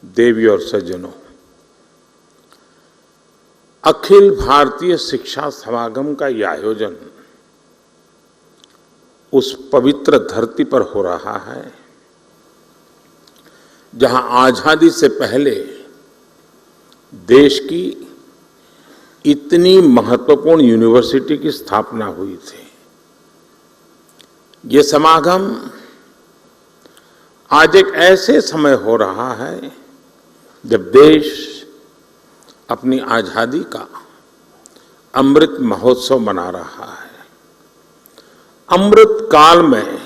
देवी और सज्जनों, अखिल भारतीय शिक्षा समागम का यह आयोजन उस पवित्र धरती पर हो रहा है जहां आजादी से पहले देश की इतनी महत्वपूर्ण यूनिवर्सिटी की स्थापना हुई थी। ये समागम आज एक ऐसे समय हो रहा है जब देश अपनी आजादी का अमृत महोत्सव मना रहा है। अमृत काल में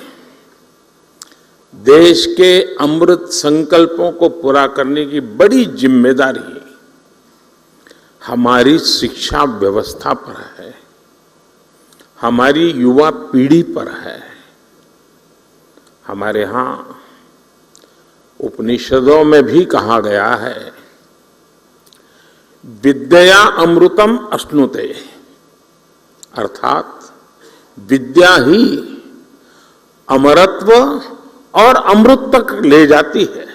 देश के अमृत संकल्पों को पूरा करने की बड़ी जिम्मेदारी हमारी शिक्षा व्यवस्था पर है, हमारी युवा पीढ़ी पर है। हमारे यहां उपनिषदों में भी कहा गया है, विद्या अमृतम अश्नुते, अर्थात विद्या ही अमरत्व और अमृत तक ले जाती है।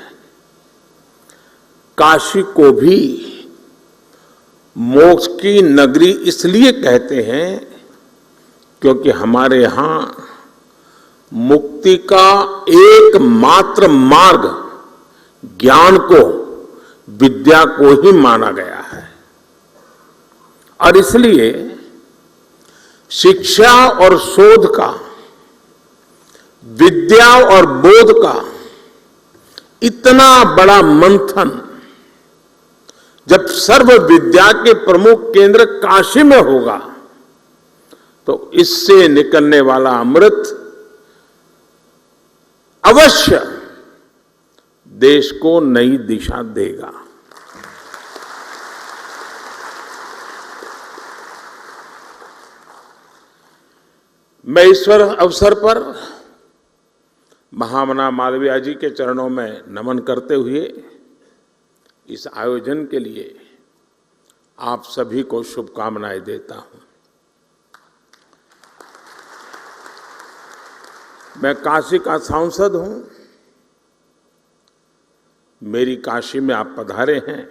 काशी को भी मोक्ष की नगरी इसलिए कहते हैं क्योंकि हमारे यहां मुक्ति का एकमात्र मार्ग ज्ञान को, विद्या को ही माना गया है। और इसलिए शिक्षा और शोध का, विद्या और बोध का इतना बड़ा मंथन जब सर्व विद्या के प्रमुख केंद्र काशी में होगा तो इससे निकलने वाला अमृत अवश्य देश को नई दिशा देगा। मैं इस अवसर पर महामना मालवीय जी के चरणों में नमन करते हुए इस आयोजन के लिए आप सभी को शुभकामनाएं देता हूं। मैं काशी का सांसद हूं। मेरी काशी में आप पधारे हैं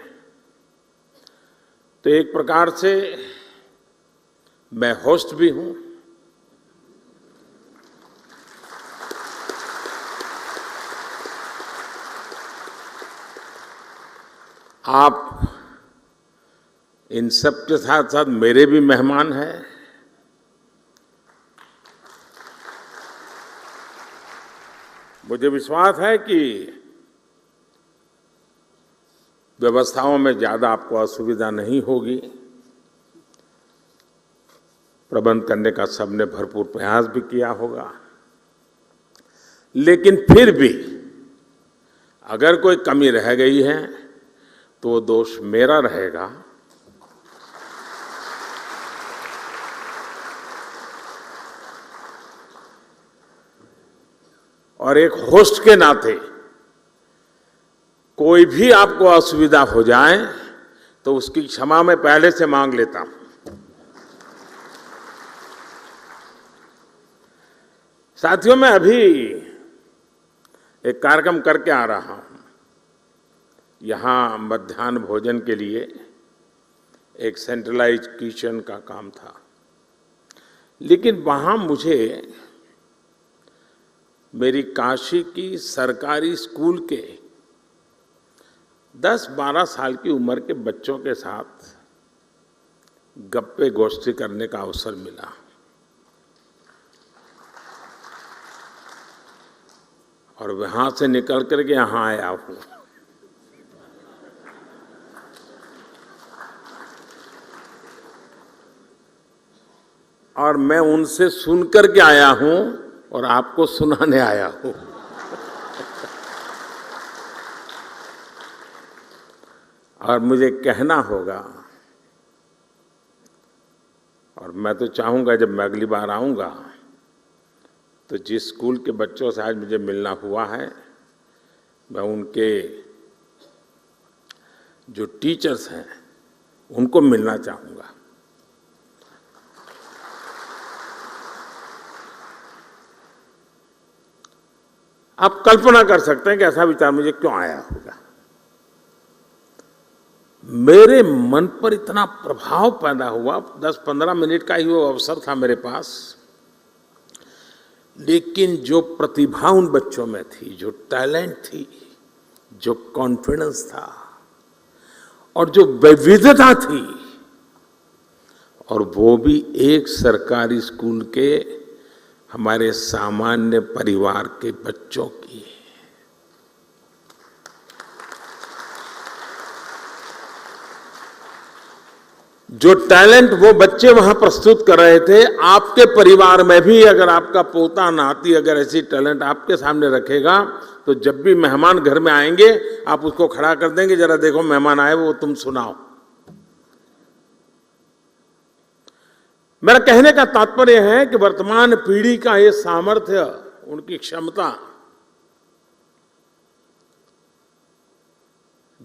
तो एक प्रकार से मैं होस्ट भी हूं। आप इन सब के साथ साथ मेरे भी मेहमान हैं। मुझे विश्वास है कि व्यवस्थाओं में ज्यादा आपको असुविधा नहीं होगी। प्रबंध करने का सबने भरपूर प्रयास भी किया होगा, लेकिन फिर भी अगर कोई कमी रह गई है तो वो दोष मेरा रहेगा। और एक होस्ट के नाते कोई भी आपको असुविधा हो जाए तो उसकी क्षमा मैं पहले से मांग लेता हूं। साथियों, मैं अभी एक कार्यक्रम करके आ रहा हूं। यहां मध्याह्न भोजन के लिए एक सेंट्रलाइज्ड किचन का काम था, लेकिन वहां मुझे मेरी काशी की सरकारी स्कूल के 10-12 साल की उम्र के बच्चों के साथ गप्पे गोष्ठी करने का अवसर मिला। और वहां से निकल करके यहां आया हूं। और मैं उनसे सुनकर के आया हूं और आपको सुनाने आया हूं। और मुझे कहना होगा, और मैं तो चाहूंगा जब मैं अगली बार आऊंगा तो जिस स्कूल के बच्चों से आज मुझे मिलना हुआ है, मैं उनके जो टीचर्स हैं उनको मिलना चाहूंगा। आप कल्पना कर सकते हैं कि ऐसा विचार मुझे क्यों आया होगा। मेरे मन पर इतना प्रभाव पैदा हुआ। 10-15 मिनट का ही वो अवसर था मेरे पास, लेकिन जो प्रतिभा उन बच्चों में थी, जो टैलेंट थी, जो कॉन्फिडेंस था और जो विविधता थी, और वो भी एक सरकारी स्कूल के हमारे सामान्य परिवार के बच्चों की। जो टैलेंट वो बच्चे वहां प्रस्तुत कर रहे थे, आपके परिवार में भी अगर आपका पोता नाती अगर ऐसी टैलेंट आपके सामने रखेगा, तो जब भी मेहमान घर में आएंगे आप उसको खड़ा कर देंगे, जरा देखो मेहमान आए वो तुम सुनाओ। मेरा कहने का तात्पर्य है कि वर्तमान पीढ़ी का ये सामर्थ्य, उनकी क्षमता,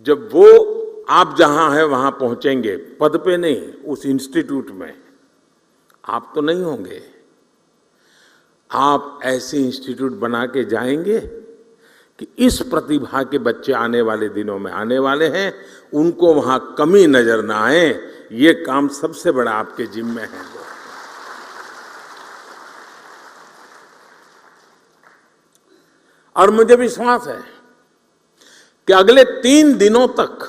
जब वो आप जहां है वहां पहुंचेंगे, पद पे नहीं, उस इंस्टीट्यूट में, आप तो नहीं होंगे, आप ऐसे इंस्टीट्यूट बना के जाएंगे कि इस प्रतिभा के बच्चे आने वाले दिनों में आने वाले हैं, उनको वहां कमी नजर ना आए। ये काम सबसे बड़ा आपके जिम्मे है। और मुझे विश्वास है कि अगले 3 दिनों तक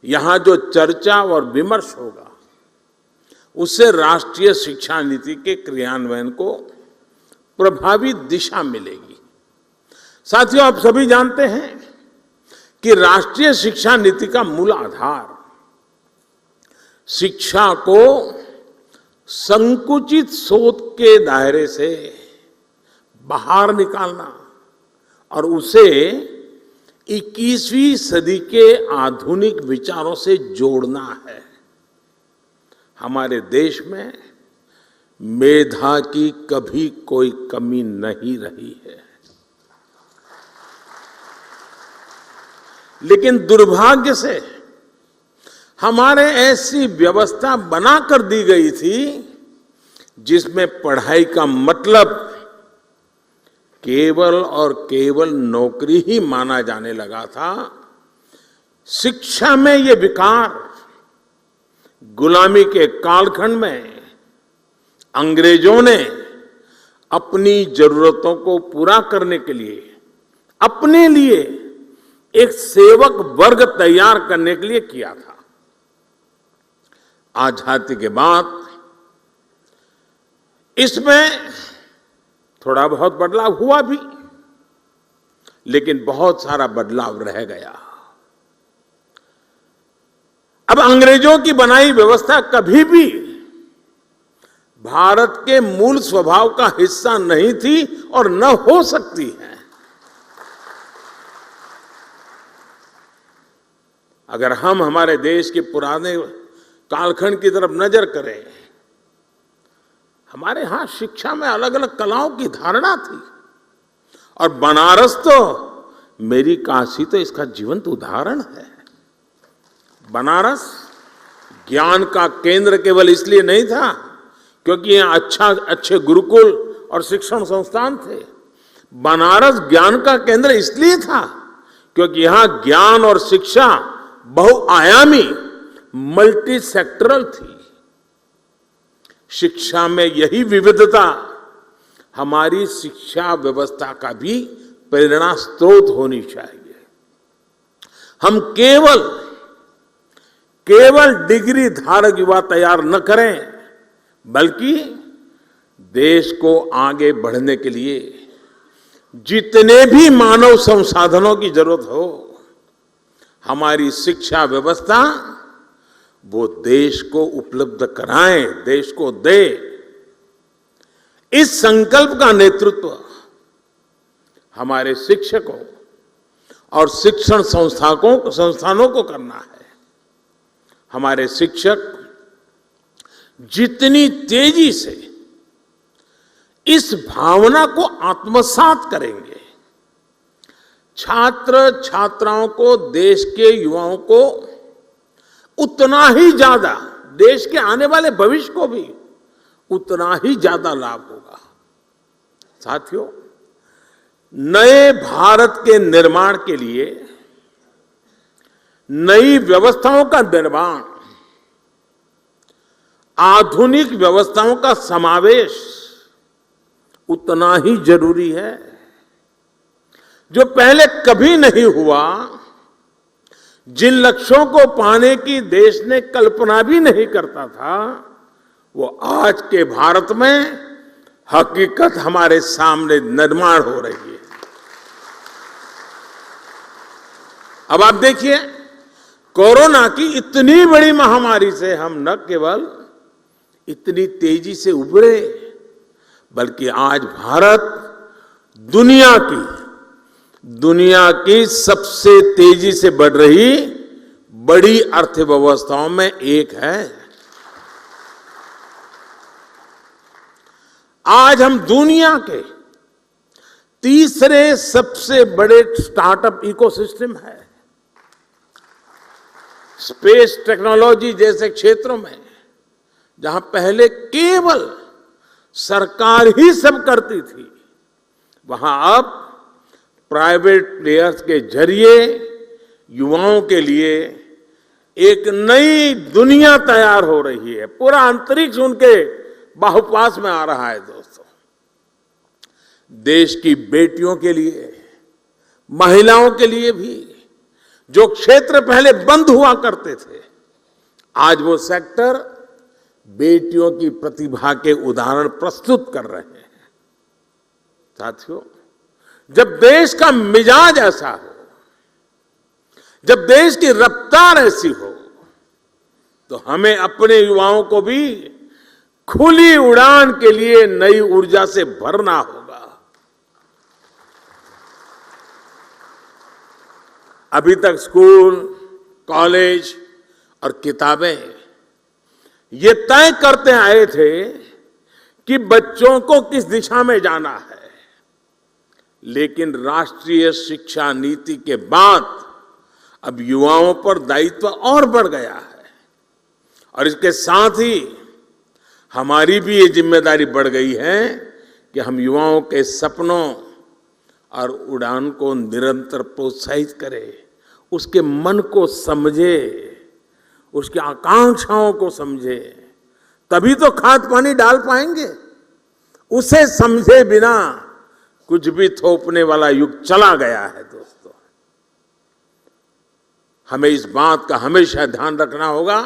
यहां जो चर्चा और विमर्श होगा, उससे राष्ट्रीय शिक्षा नीति के क्रियान्वयन को प्रभावी दिशा मिलेगी। साथियों, आप सभी जानते हैं कि राष्ट्रीय शिक्षा नीति का मूल आधार शिक्षा को संकुचित सोच के दायरे से बाहर निकालना और उसे 21वीं सदी के आधुनिक विचारों से जोड़ना है। हमारे देश में मेधा की कभी कोई कमी नहीं रही है, लेकिन दुर्भाग्य से हमारे ऐसी व्यवस्था बनाकर दी गई थी जिसमें पढ़ाई का मतलब केवल और केवल नौकरी ही माना जाने लगा था। शिक्षा में ये विकार गुलामी के कालखंड में अंग्रेजों ने अपनी जरूरतों को पूरा करने के लिए अपने लिए एक सेवक वर्ग तैयार करने के लिए किया था। आजादी के बाद इसमें थोड़ा बहुत बदलाव हुआ भी, लेकिन बहुत सारा बदलाव रह गया। अब अंग्रेजों की बनाई व्यवस्था कभी भी भारत के मूल स्वभाव का हिस्सा नहीं थी और न हो सकती है। अगर हम हमारे देश के पुराने कालखंड की तरफ नजर करें, हमारे यहां शिक्षा में अलग अलग कलाओं की धारणा थी, और बनारस तो, मेरी काशी तो इसका जीवंत उदाहरण है। बनारस ज्ञान का केंद्र केवल इसलिए नहीं था क्योंकि यहाँ अच्छे गुरुकुल और शिक्षण संस्थान थे। बनारस ज्ञान का केंद्र इसलिए था क्योंकि यहां ज्ञान और शिक्षा बहुआयामी, मल्टी सेक्टरल थी। शिक्षा में यही विविधता हमारी शिक्षा व्यवस्था का भी प्रेरणा स्रोत होनी चाहिए। हम केवल डिग्री धारक युवा तैयार न करें, बल्कि देश को आगे बढ़ने के लिए जितने भी मानव संसाधनों की जरूरत हो, हमारी शिक्षा व्यवस्था वो देश को उपलब्ध कराएं, देश को दे। इस संकल्प का नेतृत्व हमारे शिक्षकों और शिक्षण संस्थानों को करना है। हमारे शिक्षक जितनी तेजी से इस भावना को आत्मसात करेंगे, छात्र छात्राओं को, देश के युवाओं को उतना ही ज्यादा, देश के आने वाले भविष्य को भी उतना ही ज्यादा लाभ होगा। साथियों, नए भारत के निर्माण के लिए नई व्यवस्थाओं का निर्माण, आधुनिक व्यवस्थाओं का समावेश उतना ही जरूरी है। जो पहले कभी नहीं हुआ, जिन लक्ष्यों को पाने की देश ने कल्पना भी नहीं करता था, वो आज के भारत में हकीकत हमारे सामने निर्माण हो रही है। अब आप देखिए, कोरोना की इतनी बड़ी महामारी से हम न केवल इतनी तेजी से उभरे, बल्कि आज भारत दुनिया की सबसे तेजी से बढ़ रही बड़ी अर्थव्यवस्थाओं में एक है। आज हम दुनिया के तीसरे सबसे बड़े स्टार्टअप इकोसिस्टम है। स्पेस टेक्नोलॉजी जैसे क्षेत्रों में, जहां पहले केवल सरकार ही सब करती थी, वहां अब प्राइवेट प्लेयर्स के जरिए युवाओं के लिए एक नई दुनिया तैयार हो रही है। पूरा अंतरिक्ष उनके बाहुपास में आ रहा है। दोस्तों, देश की बेटियों के लिए, महिलाओं के लिए भी जो क्षेत्र पहले बंद हुआ करते थे, आज वो सेक्टर बेटियों की प्रतिभा के उदाहरण प्रस्तुत कर रहे हैं। साथियों, जब देश का मिजाज ऐसा हो, जब देश की रफ्तार ऐसी हो, तो हमें अपने युवाओं को भी खुली उड़ान के लिए नई ऊर्जा से भरना होगा। अभी तक स्कूल, कॉलेज और किताबें ये तय करते आए थे कि बच्चों को किस दिशा में जाना है, लेकिन राष्ट्रीय शिक्षा नीति के बाद अब युवाओं पर दायित्व और बढ़ गया है, और इसके साथ ही हमारी भी ये जिम्मेदारी बढ़ गई है कि हम युवाओं के सपनों और उड़ान को निरंतर प्रोत्साहित करें, उसके मन को समझे, उसकी आकांक्षाओं को समझे, तभी तो खाद पानी डाल पाएंगे। उसे समझे बिना कुछ भी थोपने वाला युग चला गया है। दोस्तों, हमें इस बात का हमेशा ध्यान रखना होगा,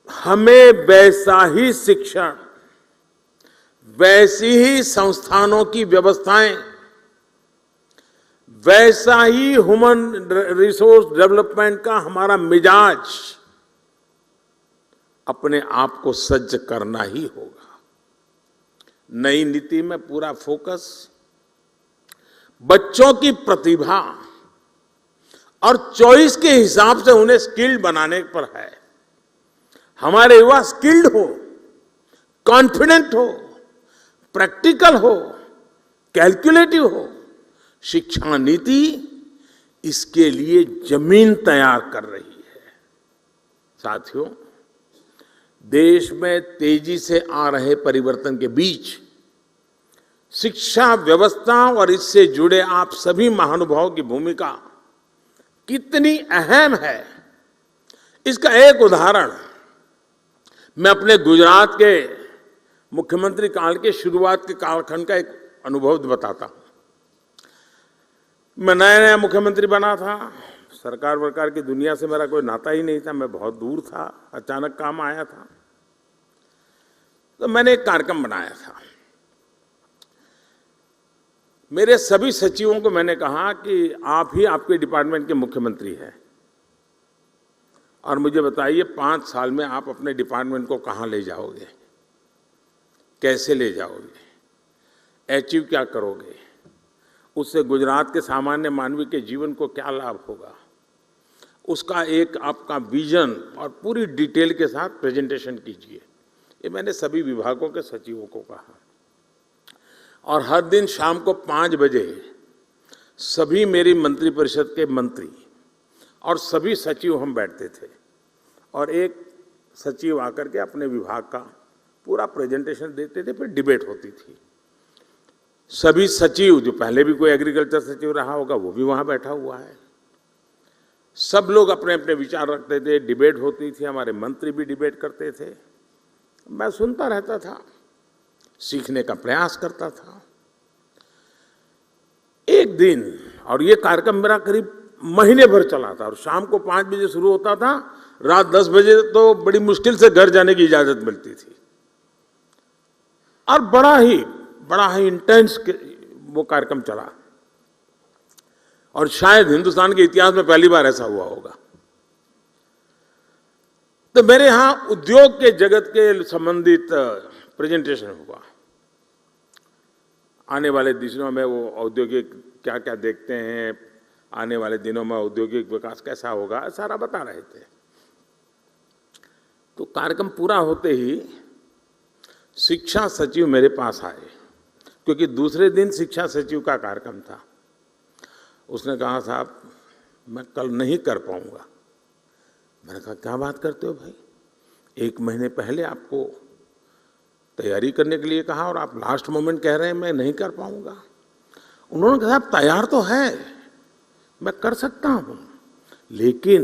हमें वैसा ही शिक्षण, वैसी ही संस्थानों की व्यवस्थाएं, वैसा ही ह्यूमन रिसोर्स डेवलपमेंट का हमारा मिजाज अपने आप को सज्ज करना ही होगा। नई नीति में पूरा फोकस बच्चों की प्रतिभा और चॉइस के हिसाब से उन्हें स्किल्ड बनाने पर है। हमारे युवा स्किल्ड हो, कॉन्फिडेंट हो, प्रैक्टिकल हो, कैलकुलेटिव हो। शिक्षा नीति इसके लिए जमीन तैयार कर रही है। साथियों, देश में तेजी से आ रहे परिवर्तन के बीच शिक्षा व्यवस्था और इससे जुड़े आप सभी महानुभावों की भूमिका कितनी अहम है, इसका एक उदाहरण मैं अपने गुजरात के मुख्यमंत्री काल के शुरुआत के कालखंड का एक अनुभव बताता हूं। मैं नया नया मुख्यमंत्री बना था, सरकार वरकार की दुनिया से मेरा कोई नाता ही नहीं था, मैं बहुत दूर था, अचानक काम आया था। तो मैंने एक कार्यक्रम बनाया था। मेरे सभी सचिवों को मैंने कहा कि आप ही आपके डिपार्टमेंट के मुख्यमंत्री हैं, और मुझे बताइए 5 साल में आप अपने डिपार्टमेंट को कहाँ ले जाओगे, कैसे ले जाओगे, अचीव क्या करोगे, उससे गुजरात के सामान्य मानवी के जीवन को क्या लाभ होगा, उसका एक आपका विजन और पूरी डिटेल के साथ प्रेजेंटेशन कीजिए। ये मैंने सभी विभागों के सचिवों को कहा, और हर दिन शाम को 5 बजे सभी मेरी मंत्रिपरिषद के मंत्री और सभी सचिव हम बैठते थे, और एक सचिव आकर के अपने विभाग का पूरा प्रेजेंटेशन देते थे, फिर डिबेट होती थी। सभी सचिव, जो पहले भी कोई एग्रीकल्चर सचिव रहा होगा वो भी वहां बैठा हुआ है। सब लोग अपने अपने विचार रखते थे, डिबेट होती थी, हमारे मंत्री भी डिबेट करते थे। मैं सुनता रहता था, सीखने का प्रयास करता था। एक दिन, और ये कार्यक्रम मेरा करीब महीने भर चला था, और शाम को 5 बजे शुरू होता था, रात 10 बजे तो बड़ी मुश्किल से घर जाने की इजाजत मिलती थी। और बड़ा ही इंटेंस वो कार्यक्रम चला, और शायद हिंदुस्तान के इतिहास में पहली बार ऐसा हुआ होगा। तो मेरे यहां उद्योग के जगत के संबंधित प्रेजेंटेशन हुआ। आने वाले दिनों में वो औद्योगिक क्या क्या देखते हैं, आने वाले दिनों में औद्योगिक विकास कैसा होगा, सारा बता रहे थे। तो कार्यक्रम पूरा होते ही शिक्षा सचिव मेरे पास आए, क्योंकि दूसरे दिन शिक्षा सचिव का कार्यक्रम था। उसने कहा, साहब मैं कल नहीं कर पाऊंगा। मैंने कहा, क्या बात करते हो भाई, 1 महीने पहले आपको तैयारी करने के लिए कहा और आप लास्ट मोमेंट कह रहे हैं मैं नहीं कर पाऊंगा। उन्होंने कहा, तैयार तो है, मैं कर सकता हूं, लेकिन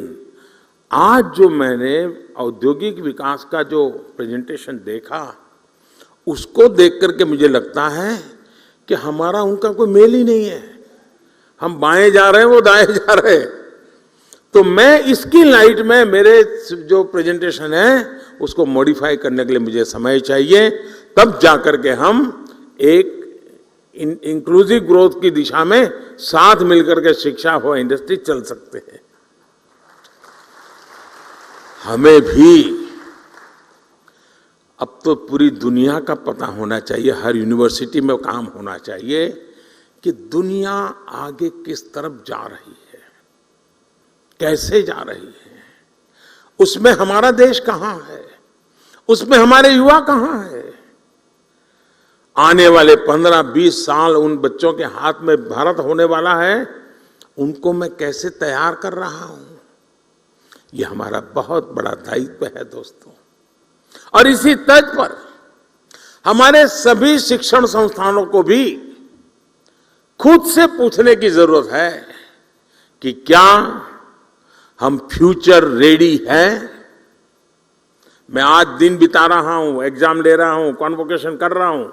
आज जो मैंने औद्योगिक विकास का जो प्रेजेंटेशन देखा, उसको देख करके मुझे लगता है कि हमारा उनका कोई मेल ही नहीं है। हम बाएं जा रहे हैं, वो दाएं जा रहे हैं। तो मैं इसकी लाइट में मेरे जो प्रेजेंटेशन है उसको मॉडिफाई करने के लिए मुझे समय चाहिए, तब जाकर के हम एक इंक्लूसिव ग्रोथ की दिशा में साथ मिलकर के शिक्षा हो, इंडस्ट्री चल सकते हैं। हमें भी अब तो पूरी दुनिया का पता होना चाहिए, हर यूनिवर्सिटी में काम होना चाहिए कि दुनिया आगे किस तरफ जा रही है, कैसे जा रही है, उसमें हमारा देश कहां है, उसमें हमारे युवा कहां है। आने वाले 15-20 साल उन बच्चों के हाथ में भारत होने वाला है, उनको मैं कैसे तैयार कर रहा हूं, ये हमारा बहुत बड़ा दायित्व है दोस्तों। और इसी तर्ज पर हमारे सभी शिक्षण संस्थानों को भी खुद से पूछने की जरूरत है कि क्या हम फ्यूचर रेडी हैं। मैं आज दिन बिता रहा हूं, एग्जाम ले रहा हूं, कॉन्वोकेशन कर रहा हूं,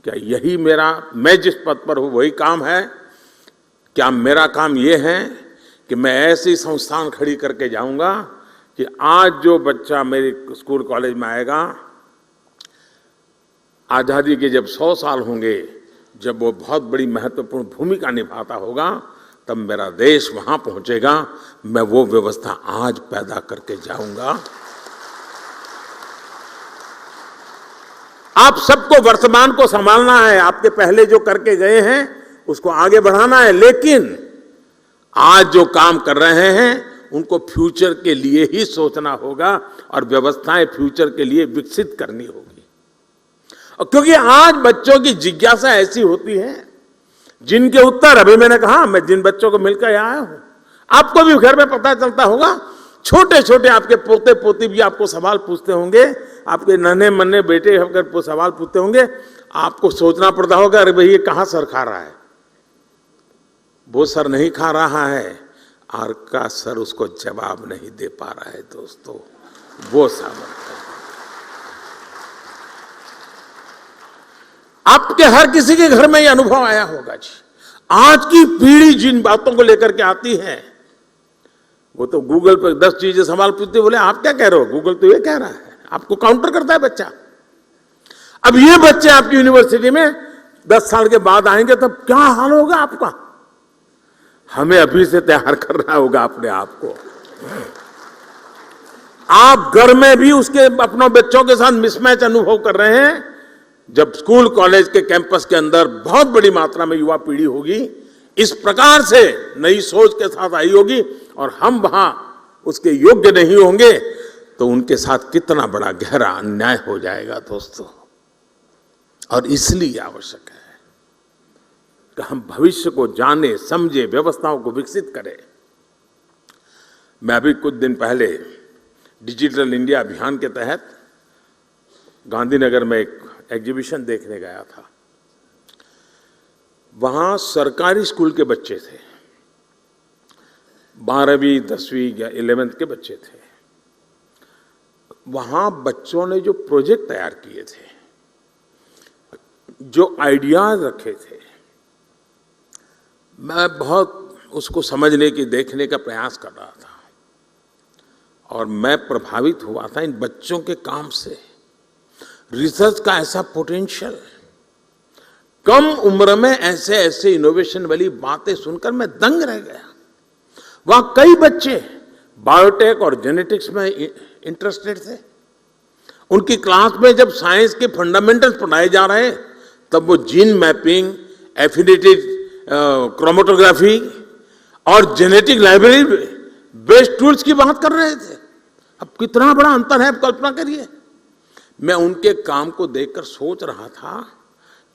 क्या यही मैं जिस पद पर हूं वही काम है? क्या मेरा काम यह है कि मैं ऐसी संस्थान खड़ी करके जाऊंगा कि आज जो बच्चा मेरे स्कूल कॉलेज में आएगा, आजादी के जब 100 साल होंगे, जब वो बहुत बड़ी महत्वपूर्ण भूमिका निभाता होगा, तब मेरा देश वहां पहुंचेगा। मैं वो व्यवस्था आज पैदा करके जाऊंगा। आप सबको वर्तमान को संभालना है, आपके पहले जो करके गए हैं उसको आगे बढ़ाना है, लेकिन आज जो काम कर रहे हैं उनको फ्यूचर के लिए ही सोचना होगा और व्यवस्थाएं फ्यूचर के लिए विकसित करनी होगी। और क्योंकि आज बच्चों की जिज्ञासा ऐसी होती है जिनके उत्तर, अभी मैंने कहा, मैं जिन बच्चों को मिलकर आया हूं, आपको भी घर में पता चलता होगा, छोटे छोटे आपके पोते पोती भी आपको सवाल पूछते होंगे, आपके नन्हे मन्ने बेटे अगर सवाल पूछते होंगे, आपको सोचना पड़ता होगा, अरे भाई ये कहां सर खा रहा है। वो सर नहीं खा रहा है, और का सर उसको जवाब नहीं दे पा रहा है दोस्तों, वो सामर्थ्य। आपके हर किसी के घर में ये अनुभव आया होगा जी। आज की पीढ़ी जिन बातों को लेकर के आती है, वो तो गूगल पर 10 चीजें सवाल पूछते, बोले आप क्या कह रहे हो, गूगल तो ये कह रहा है, आपको काउंटर करता है बच्चा। अब ये बच्चे आपकी यूनिवर्सिटी में 10 साल के बाद आएंगे, तब क्या हाल होगा आपका। हमें अभी से तैयार करना होगा अपने आप को। आप घर में भी उसके अपनों बच्चों के साथ मिसमैच अनुभव कर रहे हैं। जब स्कूल कॉलेज के कैंपस के अंदर बहुत बड़ी मात्रा में युवा पीढ़ी होगी, इस प्रकार से नई सोच के साथ आई होगी, और हम वहां उसके योग्य नहीं होंगे, तो उनके साथ कितना बड़ा गहरा अन्याय हो जाएगा दोस्तों। और इसलिए आवश्यक है कि हम भविष्य को जाने समझे, व्यवस्थाओं को विकसित करें। मैं अभी कुछ दिन पहले डिजिटल इंडिया अभियान के तहत गांधीनगर में एक एग्जीबिशन देखने गया था। वहां सरकारी स्कूल के बच्चे थे, 12वीं 10वीं या 11th के बच्चे थे। वहां बच्चों ने जो प्रोजेक्ट तैयार किए थे, जो आइडियाज रखे थे, मैं बहुत उसको समझने की, देखने का प्रयास कर रहा था और मैं प्रभावित हुआ था इन बच्चों के काम से। रिसर्च का ऐसा पोटेंशियल, कम उम्र में ऐसे ऐसे इनोवेशन वाली बातें सुनकर मैं दंग रह गया। वहां कई बच्चे बायोटेक और जेनेटिक्स में इंटरेस्टेड थे। उनकी क्लास में जब साइंस के फंडामेंटल्स पढ़ाए जा रहे तब वो जीन मैपिंग, एफिनिटी क्रोमेटोग्राफी और जेनेटिक लाइब्रेरी बेस्ड टूल्स की बात कर रहे थे। अब कितना बड़ा अंतर है, आप कल्पना करिए। मैं उनके काम को देखकर सोच रहा था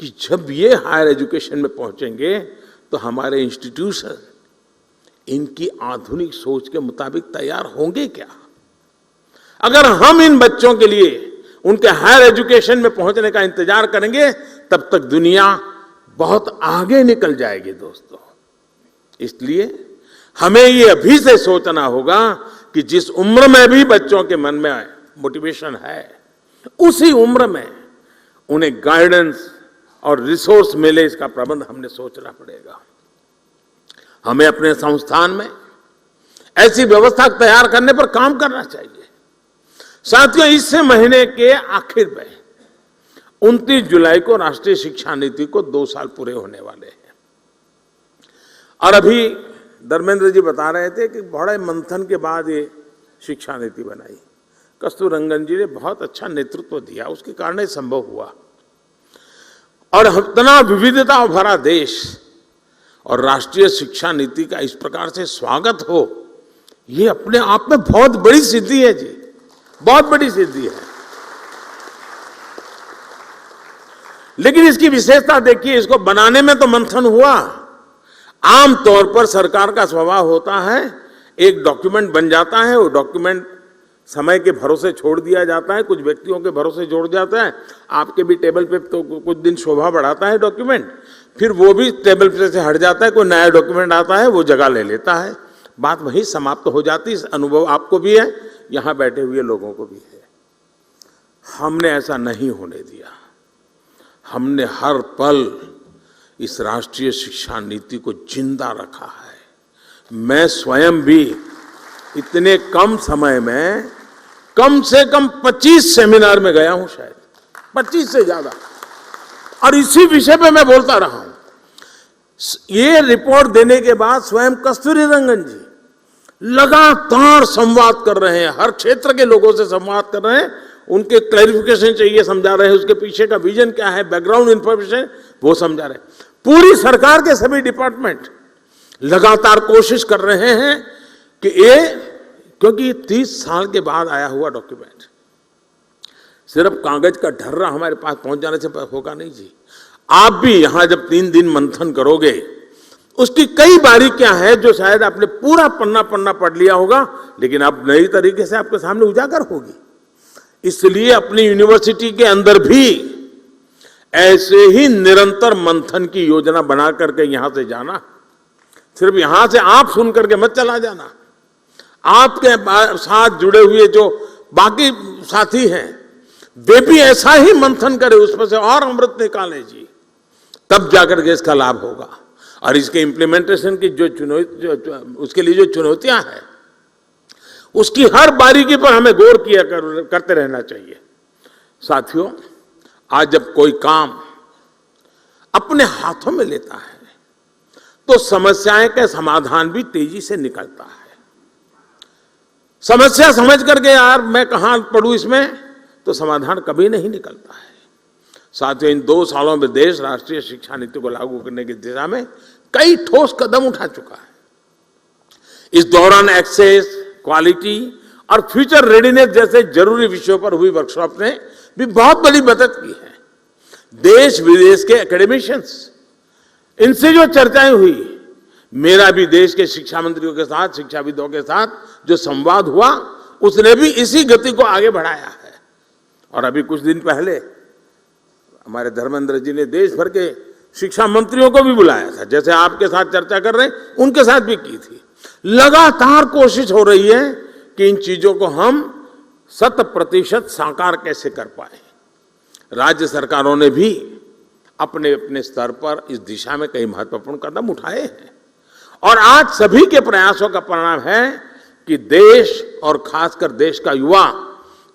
कि जब ये हायर एजुकेशन में पहुंचेंगे तो हमारे इंस्टीट्यूशन इनकी आधुनिक सोच के मुताबिक तैयार होंगे क्या? अगर हम इन बच्चों के लिए उनके हायर एजुकेशन में पहुंचने का इंतजार करेंगे तब तक दुनिया बहुत आगे निकल जाएगी दोस्तों। इसलिए हमें ये अभी से सोचना होगा कि जिस उम्र में भी बच्चों के मन में मोटिवेशन है, उसी उम्र में उन्हें गाइडेंस और रिसोर्स मिले, इसका प्रबंध हमने सोचना पड़ेगा। हमें अपने संस्थान में ऐसी व्यवस्था तैयार करने पर काम करना चाहिए। साथियों, इस महीने के आखिर में 29 जुलाई को राष्ट्रीय शिक्षा नीति को 2 साल पूरे होने वाले हैं और अभी धर्मेंद्र जी बता रहे थे कि बड़े मंथन के बाद ये शिक्षा नीति बनाई। कस्तूररंगन जी ने बहुत अच्छा नेतृत्व दिया, उसके कारण ये संभव हुआ। और इतना विविधता भरा देश और राष्ट्रीय शिक्षा नीति का इस प्रकार से स्वागत हो, ये अपने आप में बहुत बड़ी सिद्धि है जी, बहुत बड़ी सिद्धि है। लेकिन इसकी विशेषता देखिए, इसको बनाने में तो मंथन हुआ। आमतौर पर सरकार का स्वभाव होता है, एक डॉक्यूमेंट बन जाता है, वो डॉक्यूमेंट समय के भरोसे छोड़ दिया जाता है, कुछ व्यक्तियों के भरोसे जोड़ जाता है। आपके भी टेबल पे तो कुछ दिन शोभा बढ़ाता है डॉक्यूमेंट, फिर वो भी टेबल पे से हट जाता है, कोई नया डॉक्यूमेंट आता है, वो जगह ले लेता है, बात वहीं समाप्त हो जाती है। अनुभव आपको भी है, यहां बैठे हुए लोगों को भी है। हमने ऐसा नहीं होने दिया। हमने हर पल इस राष्ट्रीय शिक्षा नीति को जिंदा रखा है। मैं स्वयं भी इतने कम समय में कम से कम 25 सेमिनार में गया हूं, शायद 25 से ज्यादा, और इसी विषय पे मैं बोलता रहा हूं। ये रिपोर्ट देने के बाद स्वयं कस्तूररंगन जी लगातार संवाद कर रहे हैं, हर क्षेत्र के लोगों से संवाद कर रहे हैं, उनके क्लैरिफिकेशन चाहिए समझा रहे हैं, उसके पीछे का विजन क्या है, बैकग्राउंड इंफॉर्मेशन वो समझा रहे हैं। पूरी सरकार के सभी डिपार्टमेंट लगातार कोशिश कर रहे हैं कि ये, क्योंकि 30 साल के बाद आया हुआ डॉक्यूमेंट सिर्फ कागज का ढर्रा हमारे पास पहुंच जाने से होगा नहीं जी। आप भी यहां जब 3 दिन मंथन करोगे, उसकी कई बारीकियां हैं जो शायद आपने पूरा पन्ना पढ़ लिया होगा, लेकिन अब नई तरीके से आपके सामने उजागर होगी। इसलिए अपनी यूनिवर्सिटी के अंदर भी ऐसे ही निरंतर मंथन की योजना बना करके यहां से जाना। सिर्फ यहां से आप सुन करके मत चला जाना, आपके साथ जुड़े हुए जो बाकी साथी हैं वे भी ऐसा ही मंथन करें, उसमें से और अमृत निकाले जी, तब जाकर के इसका लाभ होगा। और इसके इम्प्लीमेंटेशन की उसके लिए जो चुनौतियां हैं, उसकी हर बारीकी पर हमें गौर करते रहना चाहिए। साथियों, आज जब कोई काम अपने हाथों में लेता है तो समस्याएं का समाधान भी तेजी से निकलता है। समस्या समझ करके यार मैं कहां पढ़ूं इसमें, तो समाधान कभी नहीं निकलता है। साथियों, इन 2 सालों में देश राष्ट्रीय शिक्षा नीति को लागू करने की दिशा में कई ठोस कदम उठा चुका है। इस दौरान एक्सेस, क्वालिटी और फ्यूचर रेडीनेस जैसे जरूरी विषयों पर हुई वर्कशॉप ने भी बहुत बड़ी मदद की है। देश विदेश के एकेडमिशियंस, इनसे जो चर्चाएं हुई, मेरा भी देश के शिक्षा मंत्रियों के साथ, शिक्षाविदों के साथ जो संवाद हुआ, उसने भी इसी गति को आगे बढ़ाया है। और अभी कुछ दिन पहले हमारे धर्मेंद्र जी ने देश भर के शिक्षा मंत्रियों को भी बुलाया था, जैसे आपके साथ चर्चा कर रहे हैं उनके साथ भी की थी। लगातार कोशिश हो रही है कि इन चीजों को हम 100% साकार कैसे कर पाए। राज्य सरकारों ने भी अपने अपने स्तर पर इस दिशा में कई महत्वपूर्ण कदम उठाए हैं और आज सभी के प्रयासों का परिणाम है कि देश और खासकर देश का युवा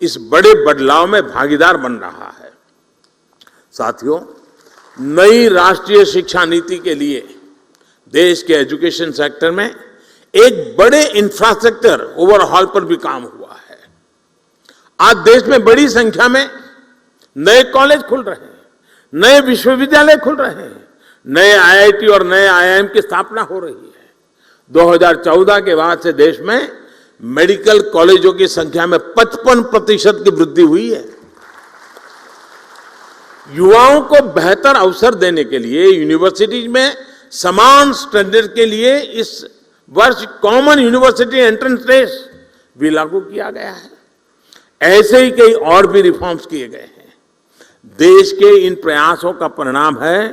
इस बड़े बदलाव में भागीदार बन रहा है। साथियों, नई राष्ट्रीय शिक्षा नीति के लिए देश के एजुकेशन सेक्टर में एक बड़े इंफ्रास्ट्रक्चर ओवरहॉल पर भी काम हुआ है। आज देश में बड़ी संख्या में नए कॉलेज खुल रहे हैं, नए विश्वविद्यालय खुल रहे हैं, नए आईआईटी और नए आईआईएम की स्थापना हो रही है। 2014 के बाद से देश में मेडिकल कॉलेजों की संख्या में 55% की वृद्धि हुई है। युवाओं को बेहतर अवसर देने के लिए यूनिवर्सिटीज में समान स्टैंडर्ड के लिए इस वर्ष कॉमन यूनिवर्सिटी एंट्रेंस टेस्ट भी लागू किया गया है। ऐसे ही कई और भी रिफॉर्म्स किए गए हैं। देश के इन प्रयासों का परिणाम है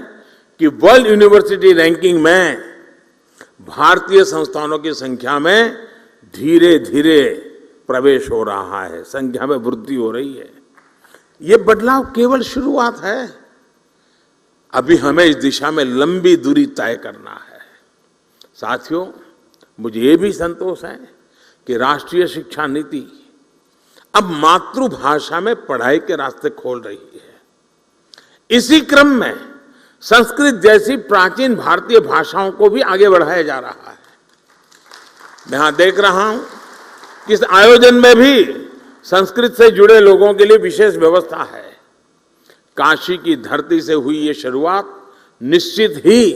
कि वर्ल्ड यूनिवर्सिटी रैंकिंग में भारतीय संस्थानों की संख्या में धीरे धीरे प्रवेश हो रहा है, संख्या में वृद्धि हो रही है। ये बदलाव केवल शुरुआत है, अभी हमें इस दिशा में लंबी दूरी तय करना है। साथियों, मुझे ये भी संतोष है कि राष्ट्रीय शिक्षा नीति अब मातृभाषा में पढ़ाई के रास्ते खोल रही है। इसी क्रम में संस्कृत जैसी प्राचीन भारतीय भाषाओं को भी आगे बढ़ाया जा रहा है। मैं यहां देख रहा हूं कि इस आयोजन में भी संस्कृत से जुड़े लोगों के लिए विशेष व्यवस्था है। काशी की धरती से हुई ये शुरुआत निश्चित ही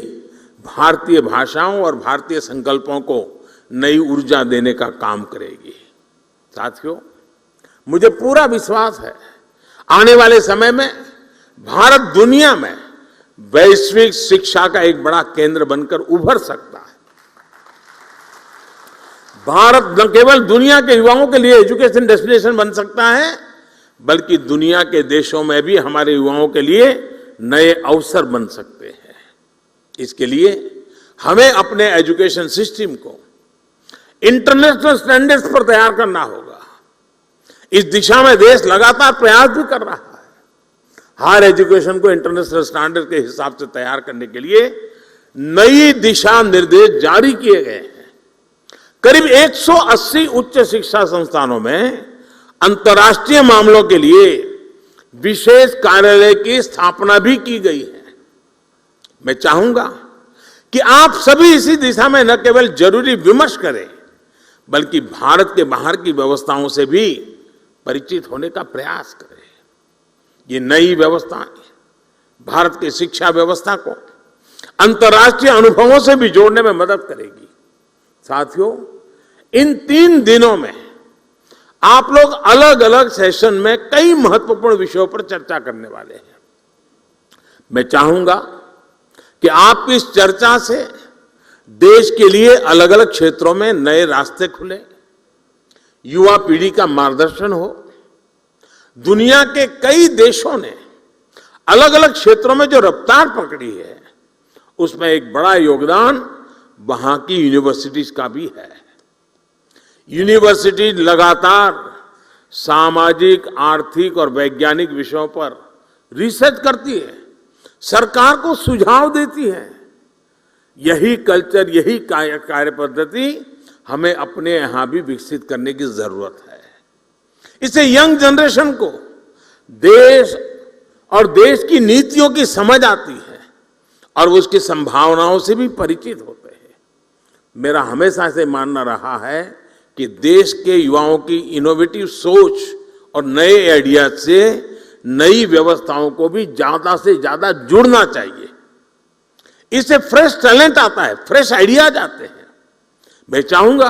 भारतीय भाषाओं और भारतीय संकल्पों को नई ऊर्जा देने का काम करेगी। साथियों, मुझे पूरा विश्वास है आने वाले समय में भारत दुनिया में वैश्विक शिक्षा का एक बड़ा केंद्र बनकर उभर सकता है। भारत न केवल दुनिया के युवाओं के लिए एजुकेशन डेस्टिनेशन बन सकता है, बल्कि दुनिया के देशों में भी हमारे युवाओं के लिए नए अवसर बन सकते हैं। इसके लिए हमें अपने एजुकेशन सिस्टम को इंटरनेशनल स्टैंडर्ड्स पर तैयार करना होगा। इस दिशा में देश लगातार प्रयास भी कर रहा है। हायर एजुकेशन को इंटरनेशनल स्टैंडर्ड के हिसाब से तैयार करने के लिए नई दिशा निर्देश जारी किए गए हैं। करीब 180 उच्च शिक्षा संस्थानों में अंतर्राष्ट्रीय मामलों के लिए विशेष कार्यालय की स्थापना भी की गई है। मैं चाहूंगा कि आप सभी इसी दिशा में न केवल जरूरी विमर्श करें, बल्कि भारत के बाहर की व्यवस्थाओं से भी परिचित होने का प्रयास करें। ये नई व्यवस्थाएं भारत की शिक्षा व्यवस्था को अंतर्राष्ट्रीय अनुभवों से भी जोड़ने में मदद करेगी। साथियों, इन 3 दिनों में आप लोग अलग अलग सेशन में कई महत्वपूर्ण विषयों पर चर्चा करने वाले हैं। मैं चाहूंगा कि आपकी इस चर्चा से देश के लिए अलग अलग क्षेत्रों में नए रास्ते खुले, युवा पीढ़ी का मार्गदर्शन हो। दुनिया के कई देशों ने अलग अलग क्षेत्रों में जो रफ्तार पकड़ी है, उसमें एक बड़ा योगदान वहां की यूनिवर्सिटीज का भी है। यूनिवर्सिटी लगातार सामाजिक, आर्थिक और वैज्ञानिक विषयों पर रिसर्च करती है, सरकार को सुझाव देती है। यही कल्चर, यही कार्य पद्धति हमें अपने यहां भी विकसित करने की जरूरत है। इससे यंग जनरेशन को देश और देश की नीतियों की समझ आती है और वो उसकी संभावनाओं से भी परिचित होते हैं। मेरा हमेशा से मानना रहा है कि देश के युवाओं की इनोवेटिव सोच और नए आइडियाज से नई व्यवस्थाओं को भी ज्यादा से ज्यादा जुड़ना चाहिए। इससे फ्रेश टैलेंट आता है, फ्रेश आइडियाज आते हैं। मैं चाहूंगा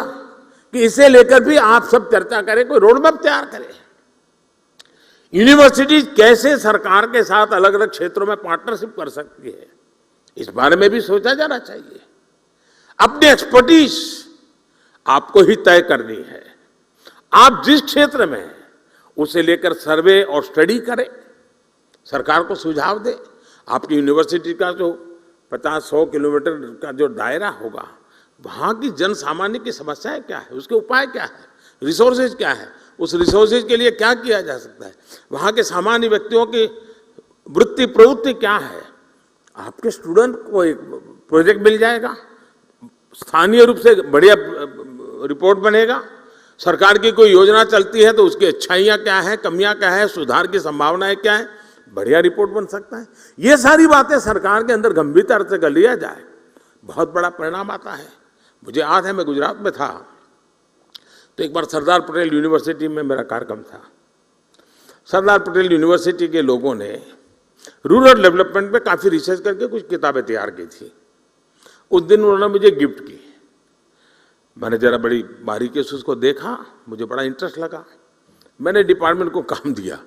कि इसे लेकर भी आप सब चर्चा करें, कोई रोड मैप तैयार करें। यूनिवर्सिटी कैसे सरकार के साथ अलग अलग क्षेत्रों में पार्टनरशिप कर सकती है, इस बारे में भी सोचा जाना चाहिए। अपनी एक्सपर्टीज आपको ही तय करनी है। आप जिस क्षेत्र में हैं उसे लेकर सर्वे और स्टडी करें, सरकार को सुझाव दें। आपकी यूनिवर्सिटी का जो 50-100 किलोमीटर का जो दायरा होगा, वहाँ की जन सामान्य की समस्याएं क्या है, उसके उपाय क्या है, रिसोर्सेज क्या है, उस रिसोर्सेज के लिए क्या किया जा सकता है, वहाँ के सामान्य व्यक्तियों की वृत्ति प्रवृत्ति क्या है। आपके स्टूडेंट को एक प्रोजेक्ट मिल जाएगा, स्थानीय रूप से बढ़िया रिपोर्ट बनेगा। सरकार की कोई योजना चलती है तो उसकी अच्छाइयाँ क्या है, कमियाँ क्या है, सुधार की संभावनाएं क्या है, बढ़िया रिपोर्ट बन सकता है। ये सारी बातें सरकार के अंदर गंभीरता से कर लिया जाए, बहुत बड़ा परिणाम आता है। मुझे याद है, मैं गुजरात में था तो एक बार सरदार पटेल यूनिवर्सिटी में मेरा कार्यक्रम था। सरदार पटेल यूनिवर्सिटी के लोगों ने रूरल डेवलपमेंट पे काफी रिसर्च करके कुछ किताबें तैयार की थी। उस दिन उन्होंने मुझे गिफ्ट की। मैंने जरा बड़ी बारीकी से उसको देखा, मुझे बड़ा इंटरेस्ट लगा। मैंने डिपार्टमेंट को काम दिया।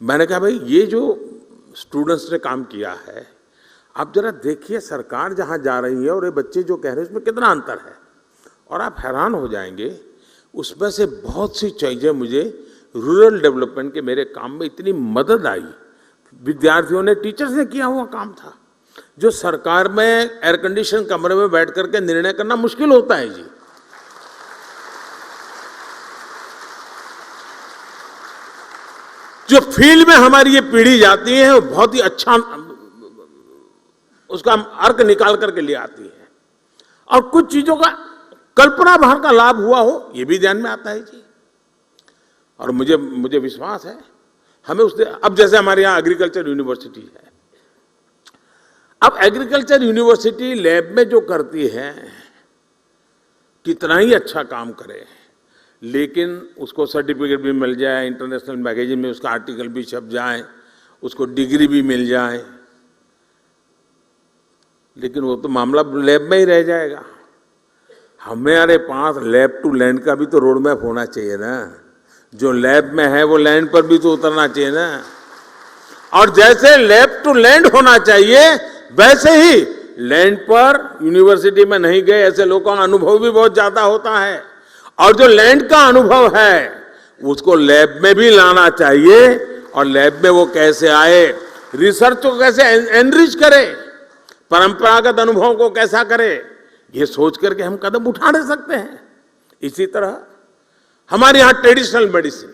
मैंने कहा, भाई ये जो स्टूडेंट्स ने काम किया है, आप जरा देखिए सरकार जहाँ जा रही है और ये बच्चे जो कह रहे हैं उसमें कितना अंतर है, और आप हैरान हो जाएंगे। उसमें से बहुत सी चीज़ें मुझे रूरल डेवलपमेंट के मेरे काम में इतनी मदद आई। विद्यार्थियों ने, टीचर्स ने किया हुआ काम था, जो सरकार में एयर कंडीशन कमरे में बैठ करके निर्णय करना मुश्किल होता है जी। जो फील्ड में हमारी ये पीढ़ी जाती है वो बहुत ही अच्छा उसका अर्क निकाल करके ले आती है, और कुछ चीजों का कल्पना भर का लाभ हुआ हो ये भी ध्यान में आता है जी। और मुझे विश्वास है हमें उससे, अब जैसे हमारे यहाँ एग्रीकल्चर यूनिवर्सिटी है, अब एग्रीकल्चर यूनिवर्सिटी लैब में जो करती है कितना ही अच्छा काम करे, लेकिन उसको सर्टिफिकेट भी मिल जाए, इंटरनेशनल मैगजीन में उसका आर्टिकल भी छप जाए, उसको डिग्री भी मिल जाए, लेकिन वो तो मामला लैब में ही रह जाएगा। हमारे पास लैब टू लैंड का भी तो रोड मैप होना चाहिए ना। जो लैब में है वो लैंड पर भी तो उतरना चाहिए ना। और जैसे लैब टू लैंड होना चाहिए, वैसे ही लैंड पर यूनिवर्सिटी में नहीं गए ऐसे लोगों का अनुभव भी बहुत ज्यादा होता है, और जो लैंड का अनुभव है उसको लैब में भी लाना चाहिए। और लैब में वो कैसे आए, रिसर्च को कैसे एनरिच करे, परंपरागत अनुभव को कैसा करे, ये सोच करके हम कदम उठा नहीं सकते हैं। इसी तरह हमारे यहाँ ट्रेडिशनल मेडिसिन,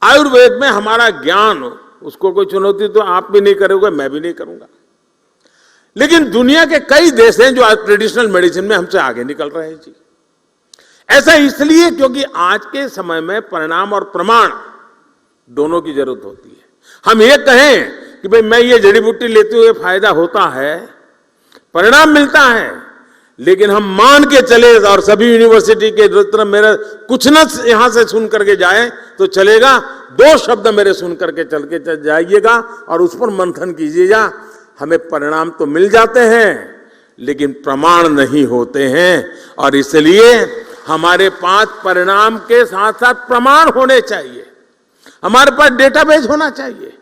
आयुर्वेद में हमारा ज्ञान, उसको कोई चुनौती तो आप भी नहीं करोगे, मैं भी नहीं करूंगा, लेकिन दुनिया के कई देश हैं जो आज ट्रेडिशनल मेडिसिन में हमसे आगे निकल रहे हैं जी। ऐसा इसलिए क्योंकि आज के समय में परिणाम और प्रमाण दोनों की जरूरत होती है। हम ये कहें कि भाई मैं ये जड़ी बूटी लेते हुए फायदा होता है, परिणाम मिलता है, लेकिन हम मान के चले और सभी यूनिवर्सिटी के तरफ मेरा कुछ न यहां से सुन करके जाए तो चलेगा, 2 शब्द मेरे सुन करके चल के जाइएगा और उस पर मंथन कीजिएगा। हमें परिणाम तो मिल जाते हैं लेकिन प्रमाण नहीं होते हैं, और इसलिए हमारे पास परिणाम के साथ साथ प्रमाण होने चाहिए। हमारे पास डेटाबेस होना चाहिए,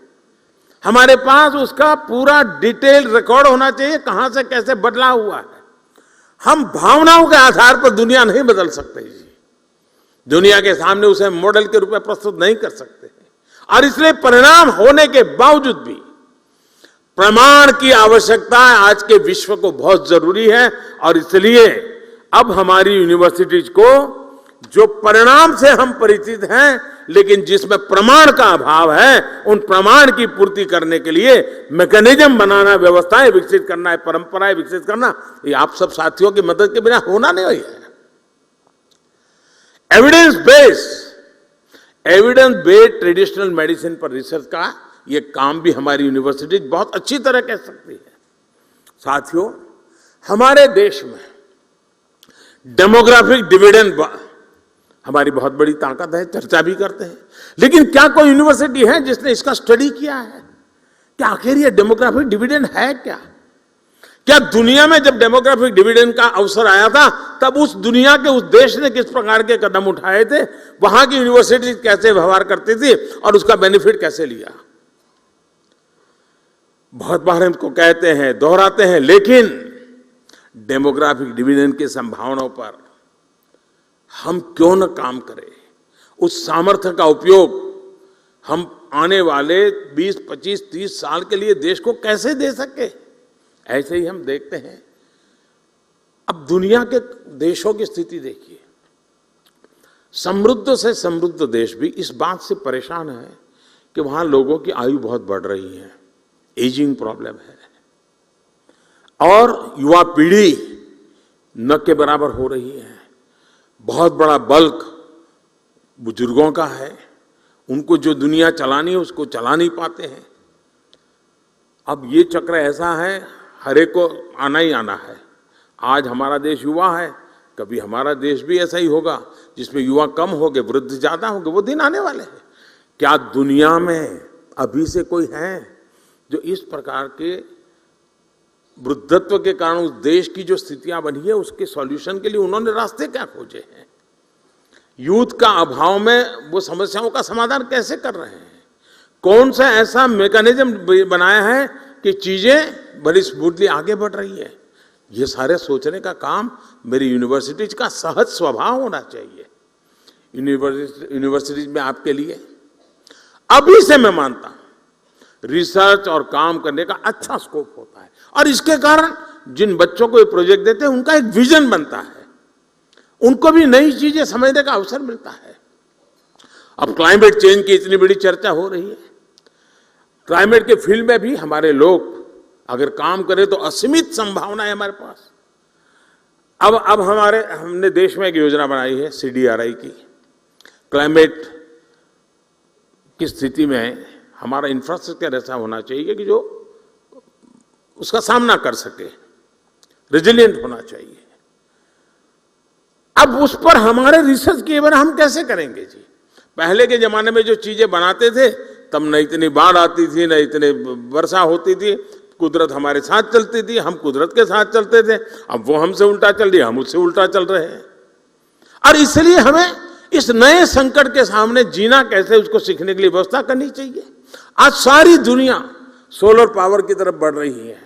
हमारे पास उसका पूरा डिटेल रिकॉर्ड होना चाहिए, कहां से कैसे बदला हुआ है। हम भावनाओं के आधार पर दुनिया नहीं बदल सकते जी, दुनिया के सामने उसे मॉडल के रूप में प्रस्तुत नहीं कर सकते। और इसलिए परिणाम होने के बावजूद भी प्रमाण की आवश्यकता आज के विश्व को बहुत जरूरी है। और इसलिए अब हमारी यूनिवर्सिटीज को जो परिणाम से हम परिचित हैं, लेकिन जिसमें प्रमाण का अभाव है, उन प्रमाण की पूर्ति करने के लिए मैकेनिज्म बनाना, व्यवस्थाएं विकसित करना है, परंपराएं विकसित करना, ये आप सब साथियों की मदद के बिना होना नहीं है। एविडेंस बेस्ड ट्रेडिशनल मेडिसिन पर रिसर्च का ये काम भी हमारी यूनिवर्सिटी बहुत अच्छी तरह कर सकती है। साथियों, हमारे देश में डेमोग्राफिक डिविडेंड हमारी बहुत बड़ी ताकत है, चर्चा भी करते हैं, लेकिन क्या कोई यूनिवर्सिटी है जिसने इसका स्टडी किया है कि आखिर ये डेमोग्राफिक डिविडेंड है क्या? क्या दुनिया में जब डेमोग्राफिक डिविडेंड का अवसर आया था तब उस दुनिया के उस देश ने किस प्रकार के कदम उठाए थे, वहां की यूनिवर्सिटी कैसे व्यवहार करती थी और उसका बेनिफिट कैसे लिया? बहुत बार हम इसको कहते हैं, दोहराते हैं, लेकिन डेमोग्राफिक डिविडेंड की संभावनाओं पर हम क्यों न काम करें? उस सामर्थ्य का उपयोग हम आने वाले 20, 25, 30 साल के लिए देश को कैसे दे सके? ऐसे ही हम देखते हैं, अब दुनिया के देशों की स्थिति देखिए। समृद्ध से समृद्ध देश भी इस बात से परेशान है कि वहां लोगों की आयु बहुत बढ़ रही है, एजिंग प्रॉब्लम है, और युवा पीढ़ी न के बराबर हो रही है। बहुत बड़ा बल्क बुजुर्गों का है, उनको जो दुनिया चलानी है उसको चला नहीं पाते हैं। अब ये चक्र ऐसा है, हर एक को आना ही आना है। आज हमारा देश युवा है, कभी हमारा देश भी ऐसा ही होगा जिसमें युवा कम होंगे, वृद्ध ज्यादा होंगे। वो दिन आने वाले हैं। क्या दुनिया में अभी से कोई है जो इस प्रकार के वृद्धत्व के कारण उस देश की जो स्थितियां बनी है उसके सॉल्यूशन के लिए उन्होंने रास्ते क्या खोजे हैं? यूथ का अभाव में वो समस्याओं का समाधान कैसे कर रहे हैं? कौन सा ऐसा मैकेनिज्म बनाया है कि चीजें बड़ी स्मूथली आगे बढ़ रही है? ये सारे सोचने का काम मेरी यूनिवर्सिटीज का सहज स्वभाव होना चाहिए। यूनिवर्सिटीज में आपके लिए अभी से मैं मानता हूं रिसर्च और काम करने का अच्छा स्कोप होता है, और इसके कारण जिन बच्चों को ये प्रोजेक्ट देते हैं उनका एक विजन बनता है, उनको भी नई चीजें समझने का अवसर मिलता है। अब क्लाइमेट चेंज की इतनी बड़ी चर्चा हो रही है, क्लाइमेट के फील्ड में भी हमारे लोग अगर काम करें तो असीमित संभावना है हमारे पास। अब हमने देश में एक योजना बनाई है CDRI की। क्लाइमेट की स्थिति में हमारा इंफ्रास्ट्रक्चर ऐसा होना चाहिए कि जो उसका सामना कर सके, रेजिलिएंट होना चाहिए। अब उस पर हमारे रिसर्च किए बिना हम कैसे करेंगे जी? पहले के जमाने में जो चीजें बनाते थे तब न इतनी बाढ़ आती थी, न इतने वर्षा होती थी, कुदरत हमारे साथ चलती थी, हम कुदरत के साथ चलते थे। अब वो हमसे उल्टा चल रही है, हम उससे उल्टा चल रहे हैं। और इसलिए हमें इस नए संकट के सामने जीना कैसे, उसको सीखने के लिए व्यवस्था करनी चाहिए। आज सारी दुनिया सोलर पावर की तरफ बढ़ रही है।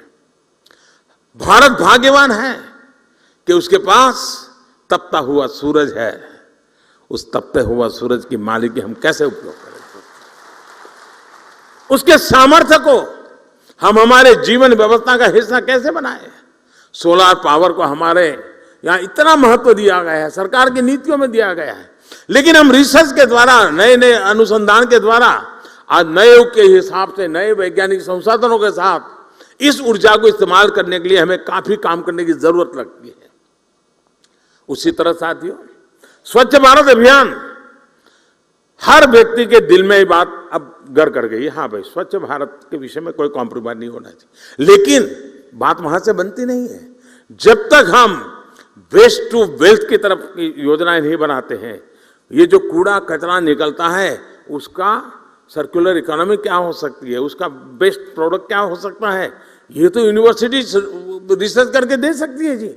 भारत भाग्यवान है कि उसके पास तपता हुआ सूरज है। उस तपते हुआ सूरज की मालिकी हम कैसे उपयोग करें? उसके सामर्थ्य को हम हमारे जीवन व्यवस्था का हिस्सा कैसे बनाएं? सोलर पावर को हमारे यहां इतना महत्व दिया गया है, सरकार की नीतियों में दिया गया है, लेकिन हम रिसर्च के द्वारा, नए नए अनुसंधान के द्वारा, आज नए युग के हिसाब से नए वैज्ञानिक संसाधनों के साथ इस ऊर्जा को इस्तेमाल करने के लिए हमें काफी काम करने की जरूरत लगती है। उसी तरह साथियों, स्वच्छ भारत अभियान, हर व्यक्ति के दिल में ये बात अब घर कर गई है, हाँ भाई स्वच्छ भारत के विषय में कोई कॉम्प्रोमाइज नहीं होना चाहिए। लेकिन बात वहां से बनती नहीं है जब तक हम वेस्ट टू वेल्थ की तरफ योजनाएं नहीं बनाते हैं। ये जो कूड़ा कचरा निकलता है उसका सर्कुलर इकोनॉमी क्या हो सकती है, उसका बेस्ट प्रोडक्ट क्या हो सकता है, ये तो यूनिवर्सिटी रिसर्च करके दे सकती है जी।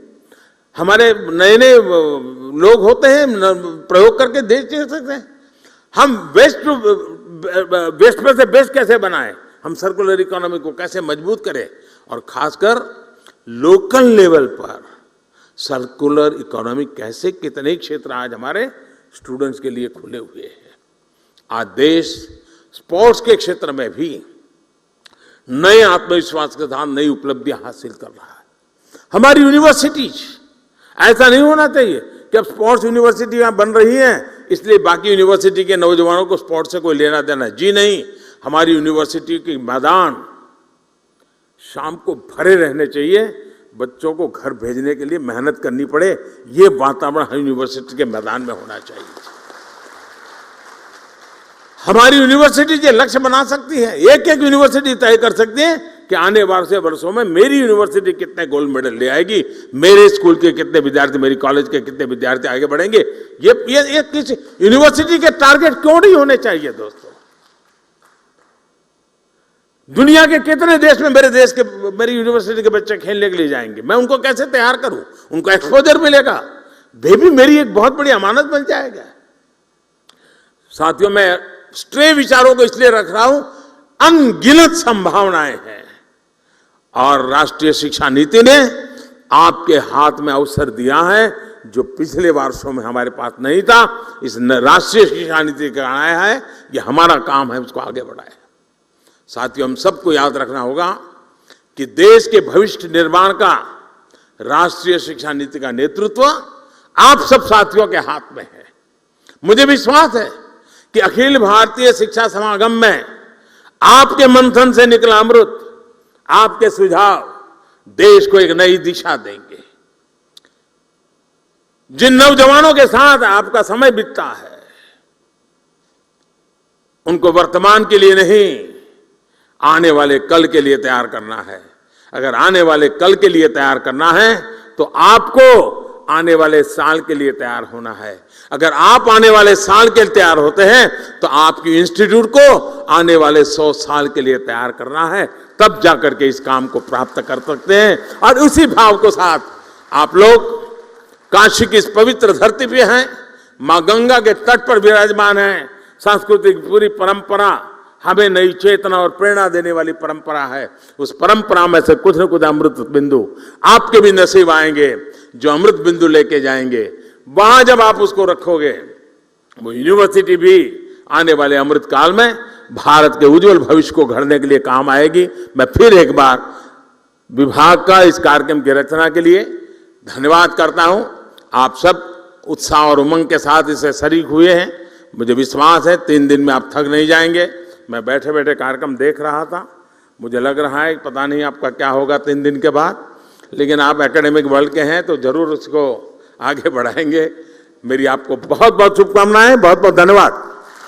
हमारे नए नए लोग होते हैं, प्रयोग करके दे सकते हैं। हम वेस्ट में से बेस्ट कैसे बनाएं, हम सर्कुलर इकोनॉमी को कैसे मजबूत करें, और खासकर लोकल लेवल पर सर्कुलर इकोनॉमी कैसे, कितने क्षेत्र आज हमारे स्टूडेंट्स के लिए खुले हुए हैं। आज देश स्पोर्ट्स के क्षेत्र में भी नए आत्मविश्वास के साथ नई उपलब्धियां हासिल कर रहा है। हमारी यूनिवर्सिटीज, ऐसा नहीं होना चाहिए कि अब स्पोर्ट्स यूनिवर्सिटी यहां बन रही है इसलिए बाकी यूनिवर्सिटी के नौजवानों को स्पोर्ट्स से कोई लेना देना, जी नहीं। हमारी यूनिवर्सिटी के मैदान शाम को भरे रहने चाहिए, बच्चों को घर भेजने के लिए मेहनत करनी पड़े, ये वातावरण यूनिवर्सिटी के मैदान में होना चाहिए। हमारी यूनिवर्सिटी ये लक्ष्य बना सकती है, एक एक यूनिवर्सिटी तय कर सकती है कि आने वाले वर्षों में मेरी यूनिवर्सिटी कितने गोल्ड मेडल ले आएगी, मेरे स्कूल के कितने विद्यार्थी, मेरी कॉलेज के कितने विद्यार्थी आगे बढ़ेंगे। ये किस यूनिवर्सिटी के टारगेट क्यों नहीं होने चाहिए दोस्तों? दुनिया के कितने देश में मेरी यूनिवर्सिटी के बच्चे खेलने के लिए जाएंगे, मैं उनको कैसे तैयार करूं, उनको एक्सपोजर मिलेगा, वे भी मेरी एक बहुत बड़ी अमानत बन जाएगा। साथियों, मैं स्ट्रे विचारों को इसलिए रख रहा हूं, अनगिनत संभावनाएं हैं और राष्ट्रीय शिक्षा नीति ने आपके हाथ में अवसर दिया है जो पिछले वर्षों में हमारे पास नहीं था। इस राष्ट्रीय शिक्षा नीति का आया है, ये हमारा काम है उसको आगे बढ़ाए। साथियों, हम सबको याद रखना होगा कि देश के भविष्य निर्माण का राष्ट्रीय शिक्षा नीति का नेतृत्व आप सब साथियों के हाथ में है। मुझे विश्वास है कि अखिल भारतीय शिक्षा समागम में आपके मंथन से निकला अमृत, आपके सुझाव देश को एक नई दिशा देंगे। जिन नौजवानों के साथ आपका समय बीतता है, उनको वर्तमान के लिए नहीं, आने वाले कल के लिए तैयार करना है। अगर आने वाले कल के लिए तैयार करना है तो आपको आने वाले साल के लिए तैयार होना है। अगर आप आने वाले साल के लिए तैयार होते हैं तो आपकी इंस्टीट्यूट को आने वाले 100 साल के लिए तैयार करना है। तब जाकर के इस काम को प्राप्त कर सकते हैं। और उसी भाव के साथ आप लोग काशी की इस पवित्र धरती पे हैं, मां गंगा के तट पर विराजमान हैं। सांस्कृतिक पूरी परंपरा हमें नई चेतना और प्रेरणा देने वाली परंपरा है। उस परंपरा में से कुछ न कुछ अमृत बिंदु आपके भी नसीब आएंगे, जो अमृत बिंदु लेके जाएंगे। वहां जब आप उसको रखोगे, वो यूनिवर्सिटी भी आने वाले अमृत काल में भारत के उज्जवल भविष्य को गढ़ने के लिए काम आएगी। मैं फिर एक बार विभाग का इस कार्यक्रम की रचना के लिए धन्यवाद करता हूं। आप सब उत्साह और उमंग के साथ इसे शरीक हुए हैं। मुझे विश्वास है 3 दिन में आप थक नहीं जाएंगे। मैं बैठे बैठे कार्यक्रम देख रहा था, मुझे लग रहा है पता नहीं आपका क्या होगा 3 दिन के बाद, लेकिन आप एकेडमिक वर्ल्ड के हैं तो जरूर उसको आगे बढ़ाएंगे। मेरी आपको बहुत बहुत शुभकामनाएं, बहुत बहुत धन्यवाद।